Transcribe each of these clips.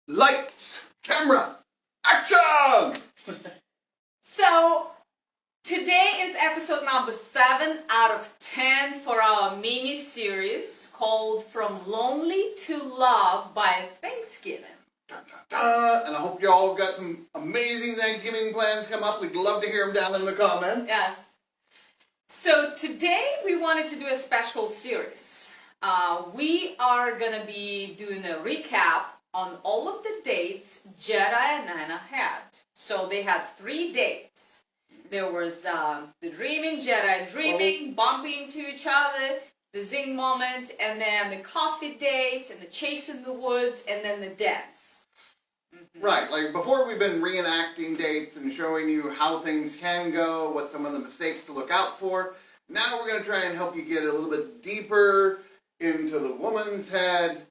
Lights, camera, action! So, today is episode number 7 out of 10 for our mini-series called From Lonely to Love by Thanksgiving. Dun, dun, dun. And I hope you all got some amazing Thanksgiving plans come up. We'd love to hear them down in the comments. Yes. So today we wanted to do a special series. We are going to be doing a recap on all of the dates Jedi and Anna had. So they had 3 dates. There was the dreaming, Jedi dreaming, bumping into each other, the zing moment, and then the coffee date, and the chase in the woods, and then the dance. Right, like before we've been reenacting dates and showing you how things can go, what some of the mistakes to look out for. Now we're going to try and help you get a little bit deeper into the woman's head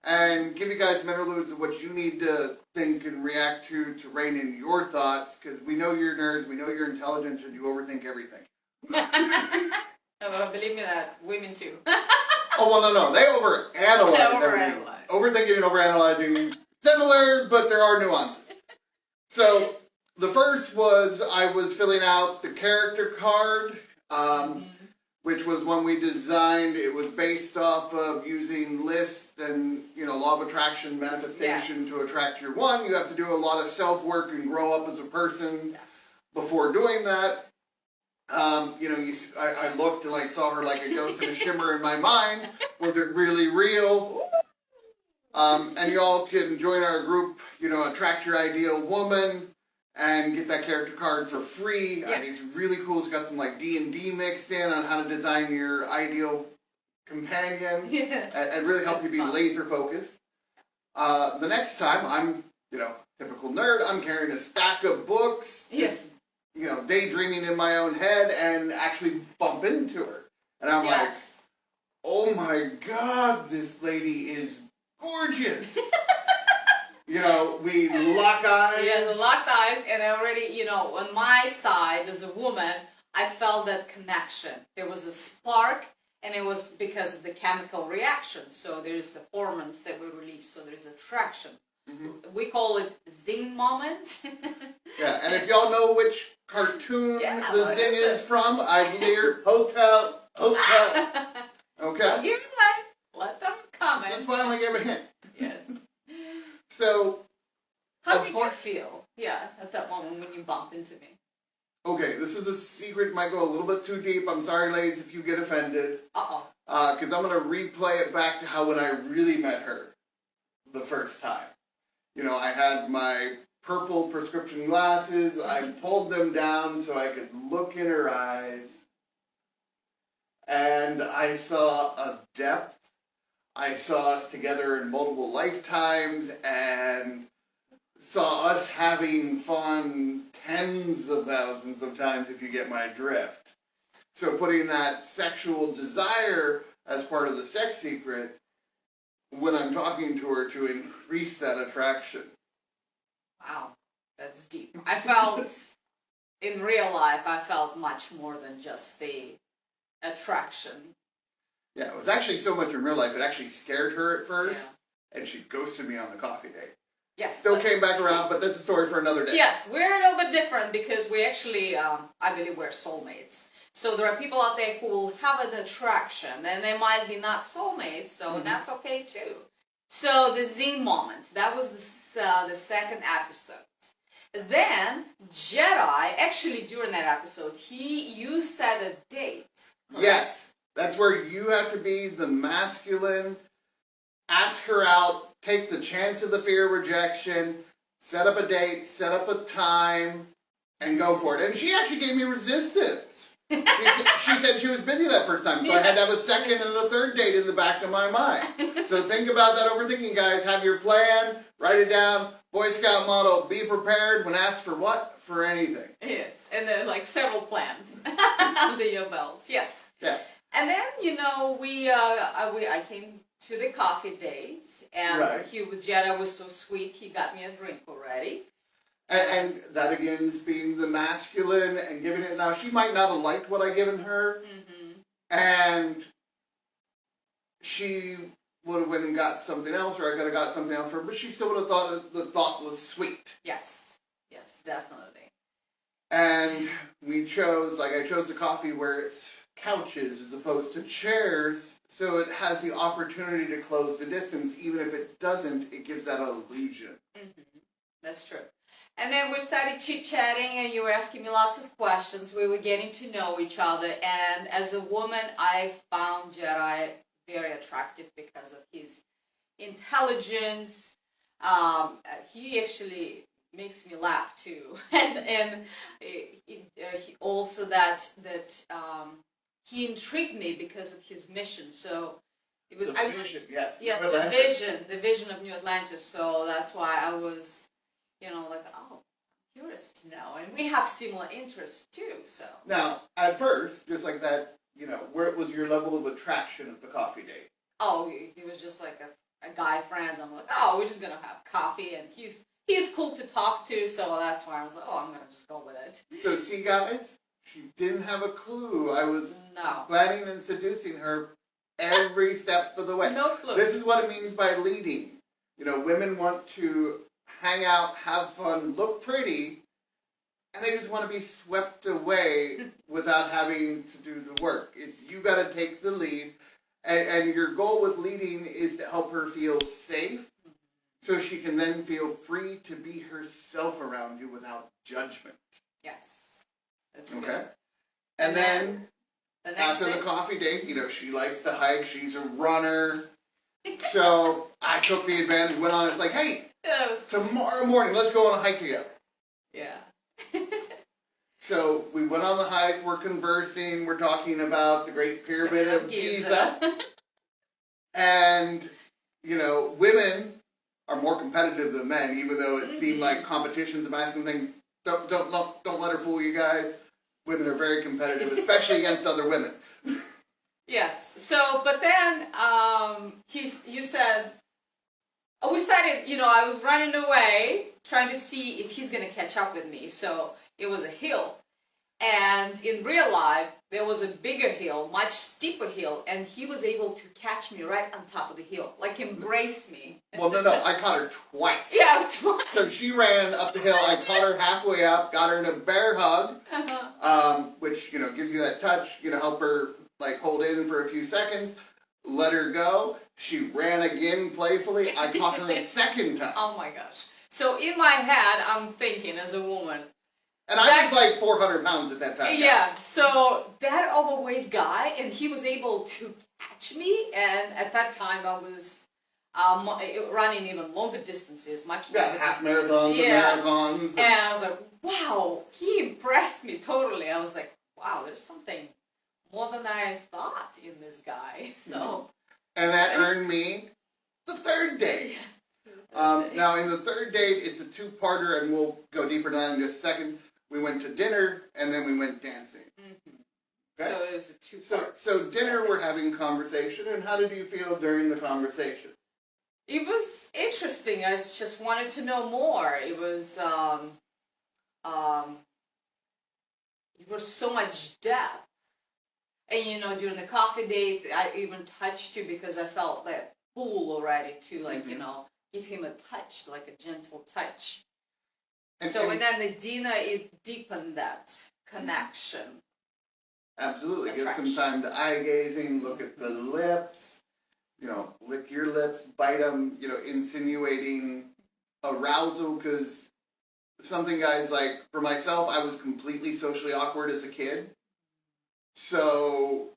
and give you guys some interludes of what you need to think and react to rein in your thoughts, because we know you're nerds, we know you're intelligent, and you overthink everything. Well, believe me that, women too. Oh, well, no, they overanalyze everything. Overthinking and overanalyzing, similar, but there are nuances. So, the first was I was filling out the character card, which was one we designed. It was based off of using lists and, law of attraction, manifestation to attract your one. You have to do a lot of self-work and grow up as a person before doing that. I looked and saw her like a ghost and a shimmer in my mind. Was it really real? And y'all can join our group, Attract Your Ideal Woman, and get that character card for free. Yes. And it's really cool. It's got some D&D mixed in on how to design your ideal companion and really help you be laser focused. The next time, I'm, typical nerd, I'm carrying a stack of books. Yes. Daydreaming in my own head and actually bump into her. And I'm like, oh my God, this lady is gorgeous. We lock eyes. Yeah, the locked eyes, and I already, on my side as a woman, I felt that connection. There was a spark, and it was because of the chemical reaction. So there's the hormones that we release, so there's attraction. Mm-hmm. We call it zing moment. Yeah, and if y'all know which cartoon the zing is from, I hear hotel. Okay? I'll give you life. Let them comment. That's why I only gave a hint. Yes. So, how did you feel? Yeah, at that moment when you bumped into me. Okay, this is a secret. Might go a little bit too deep. I'm sorry, ladies, if you get offended. Uh-oh. Because I'm going to replay it back to how when I really met her the first time. I had my purple prescription glasses. I pulled them down so I could look in her eyes. And I saw a depth. I saw us together in multiple lifetimes and saw us having fun tens of thousands of times, if you get my drift. So putting that sexual desire as part of the sex secret when I'm talking to her to increase that attraction. Wow, that's deep. I felt, in real life, I felt much more than just the attraction. Yeah, it was actually so much in real life, it actually scared her at first, and she ghosted me on the coffee date. Yes. Still came back around, but that's a story for another day. Yes, we're a little bit different because we actually, I believe we're soulmates. So there are people out there who will have an attraction, and they might be not soulmates, so that's okay too. So the zing moment, that was the second episode. Then Jedi, actually during that episode, you set a date. Correct? Yes, that's where you have to be the masculine, ask her out, take the chance of the fear of rejection, set up a date, set up a time, and go for it. And she actually gave me resistance. She said she was busy that first time, so I had to have a second and a third date in the back of my mind. So think about that overthinking, guys. Have your plan, write it down. Boy Scout motto, be prepared when asked for what? For anything. Yes, and then several plans under your belt. Yes. Yeah. And then, I came to the coffee date, and Jedi was so sweet, he got me a drink already. And that again is being the masculine and giving it. Now, she might not have liked what I given her. And she would have went and got something else, or I could have got something else for her, but she still would have thought the thought was sweet. Yes. Yes, definitely. And I chose the coffee where it's couches as opposed to chairs, so it has the opportunity to close the distance. Even if it doesn't, it gives that illusion. Mm-hmm. That's true. And then we started chit-chatting, and you were asking me lots of questions. We were getting to know each other, and as a woman, I found Jedi very attractive because of his intelligence. He actually makes me laugh too, and he also that he intrigued me because of his mission. So it was The vision, yes. yes, the vision of New Atlantis. So that's why I was, like, oh, curious to know, and we have similar interests too. So now, at first, just like that, where was your level of attraction at the coffee date? oh, he was just like a guy friend. I'm like, oh, we're just gonna have coffee, and he's cool to talk to, so that's why I was like, oh, I'm gonna just go with it. So see, guys, she didn't have a clue. I was No. planning and seducing her every step of the way. No clue. This is what it means by leading. Women want to hang out, have fun, look pretty, and they just want to be swept away without having to do the work. It's you got to take the lead, and your goal with leading is to help her feel safe, so she can then feel free to be herself around you without judgment. Yes. That's Okay? good. And then The next after day? the coffee date, she likes to hike. She's a runner. So I took the advantage, went on. It's like, hey, That was tomorrow morning, let's go on a hike together. yeah. So we went on the hike. We're conversing. We're talking about the Great Pyramid of Giza. And, women are more competitive than men, even though it seemed like competition's a masculine thing. Don't let her fool you guys. Women are very competitive, especially against other women. Yes. So, but then you said, oh, we started. I was running away, trying to see if he's gonna catch up with me. So it was a hill, and in real life there was a bigger hill, much steeper hill, and he was able to catch me right on top of the hill, like embrace me. Well, no, I caught her twice. Yeah, twice. So she ran up the hill. I caught her halfway up, got her in a bear hug, which gives you that touch. Help her hold in for a few seconds, let her go. She ran again playfully. I caught her a second time. Oh my gosh. So in my head, I'm thinking as a woman. And I was like 400 pounds at that time. Yeah, so that overweight guy, and he was able to catch me, and at that time I was running even longer distances, much longer half distances. marathons and marathons. And I was like, wow, he impressed me totally. I was like, wow, there's something more than I thought in this guy. So. And that earned me the third date. Yes. Now, in the third date, it's a two-parter, and we'll go deeper into that in just a second. We went to dinner, and then we went dancing. Mm-hmm. Okay? So it was a two-part. So dinner, we're having conversation, and how did you feel during the conversation? It was interesting. I just wanted to know more. It was so much depth. And during the coffee date, I even touched you because I felt that pull already to give him a touch, like a gentle touch. And then the dinner, it deepened that connection. Absolutely. Give some time to eye gazing, look at the lips, lick your lips, bite them, insinuating arousal, because something, guys, like for myself, I was completely socially awkward as a kid. So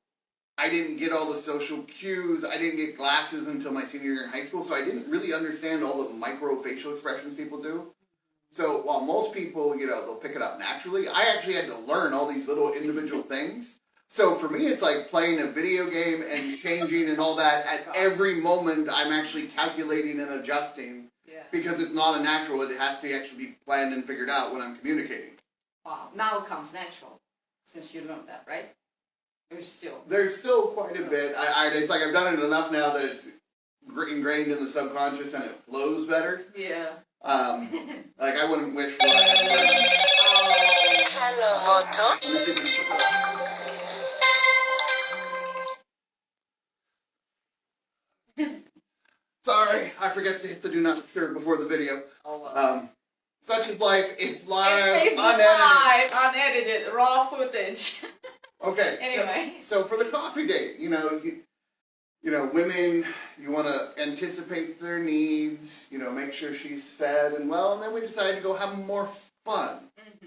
I didn't get all the social cues. I didn't get glasses until my senior year in high school, so I didn't really understand all the micro facial expressions people do. So while most people, they'll pick it up naturally, I actually had to learn all these little individual things. So for me, it's like playing a video game and changing and all that. At every moment, I'm actually calculating and adjusting because it's not a natural. It has to actually be planned and figured out when I'm communicating. Wow. Now it comes natural since you learned that, right? There's still quite a bit. It's like I've done it enough now that it's ingrained in the subconscious and it flows better. Yeah. Like I wouldn't wish for it. Hello, Moto. forget to hit the do not disturb before the video. Oh, well. Such is life. It's live, It's Facebook unedited. Live, unedited, raw footage. Okay. Anyway. So for the coffee date, women, you want to anticipate their needs, make sure she's fed and well, and then we decided to go have more fun. Mm-hmm.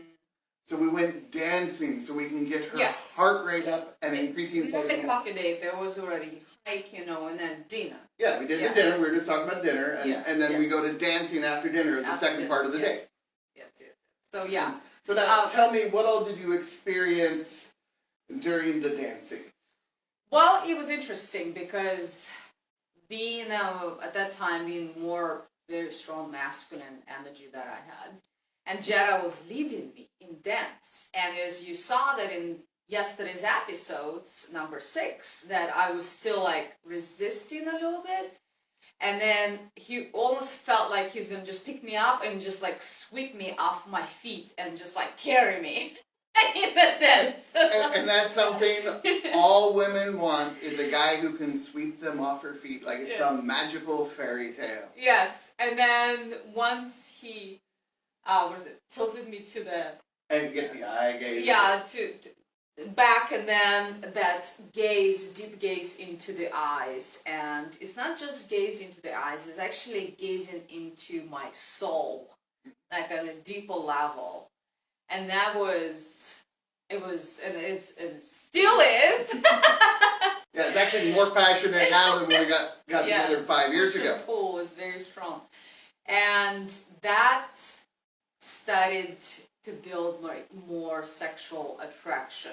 So we went dancing so we can get her heart rate up and increasing. We did the coffee date. There was already hike, and then dinner. Yeah, we did the dinner. We were just talking about dinner, and then we go to dancing after dinner as the second part of the day. Yes. So yeah. So now tell me, what all did you experience during the dancing? Well, it was interesting because being at that time being more very strong masculine energy that I had, and Jedi was leading me in dance. And as you saw that in yesterday's episodes, number 6, that I was still like resisting a little bit. And then he almost felt like he's going to just pick me up and just like sweep me off my feet and just like carry me in the dance. And that's something all women want, is a guy who can sweep them off her feet like it's some magical fairy tale. Yes. And then once he, tilted me to the... And get the eye gaze. Yeah, to back, and then that gaze, deep gaze into the eyes. And it's not just gaze into the eyes, it's actually gazing into my soul, like on a deeper level. And that was, and it still is. Yeah, it's actually more passionate now than when we got together 5 years ago. The pull was very strong. And that started to build more sexual attraction.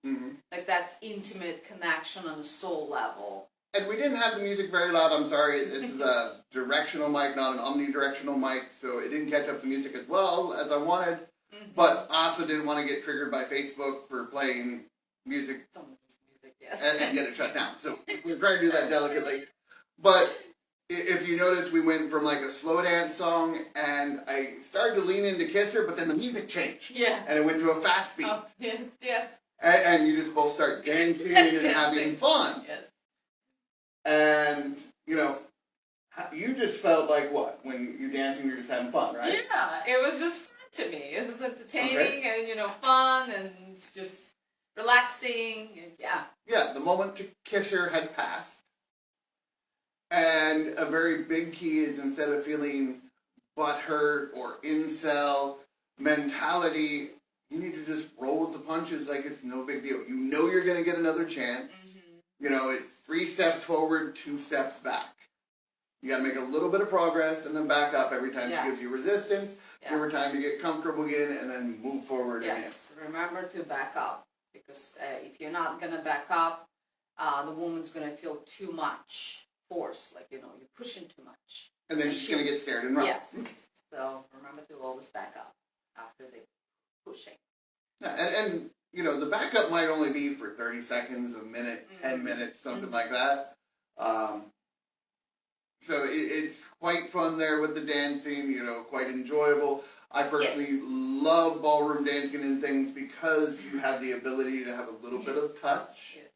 Mm-hmm. Like that's intimate connection on a soul level. And we didn't have the music very loud, I'm sorry. This is a directional mic, not an omnidirectional mic, so it didn't catch up the music as well as I wanted. Mm-hmm. But also didn't want to get triggered by Facebook for playing music, and get it shut down. So we're trying to do that delicately. But if you notice, we went from like a slow dance song, and I started to lean in to kiss her, but then the music changed. Yeah. And it went to a fast beat. Oh, yes. And you just both start dancing and having fun. Yes. And, you just felt like what? When you're dancing, you're just having fun, right? Yeah, it was just fun to me. It was entertaining and, fun and just relaxing. And, yeah. Yeah, the moment to kiss her had passed. And a very big key is, instead of feeling butthurt or incel mentality, you need to just roll with the punches like it's no big deal. You know you're going to get another chance. Mm-hmm. It's 3 steps forward, 2 steps back. You got to make a little bit of progress and then back up every time she gives you resistance. Give her time to get comfortable again, and then move forward again. Yes, remember to back up, because if you're not going to back up, the woman's going to feel too much force, like, you're pushing too much. And then she's going to get scared and run. Yes, so remember to always back up after the pushing. Yeah, and the backup might only be for 30 seconds, a minute, 10 minutes, something like that. So it's quite fun there with the dancing, quite enjoyable. I personally love ballroom dancing and things because you have the ability to have a little bit of touch. Yes.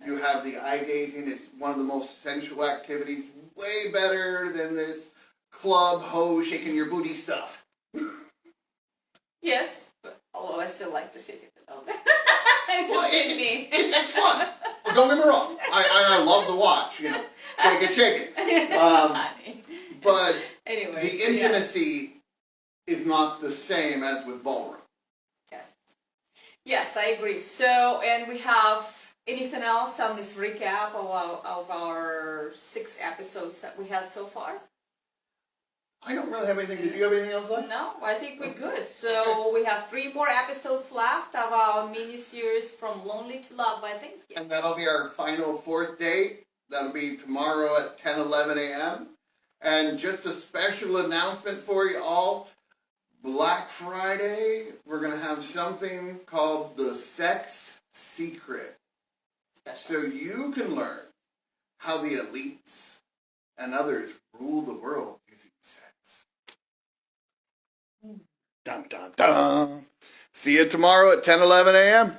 You have the eye gazing. It's one of the most sensual activities, way better than this club hoe shaking your booty stuff. Yes, but although I still like to shake it a little bit. It's fun. Well, don't get me wrong. I love to watch, shake it. But anyways, the intimacy is not the same as with ballroom. Yes, I agree. So, and we have anything else on this recap of our 6 episodes that we had so far? I don't really have anything. Do you have anything else left? No, I think we're good. So we have 3 more episodes left of our mini-series From Lonely to Love by Thanksgiving. And that'll be our final 4th date. That'll be tomorrow at 10:11 a.m. And just a special announcement for you all. Black Friday, we're going to have something called the Sex Secret. So you can learn how the elites and others rule the world using sex. Dun, dun, dun. See you tomorrow at 10:11 a.m.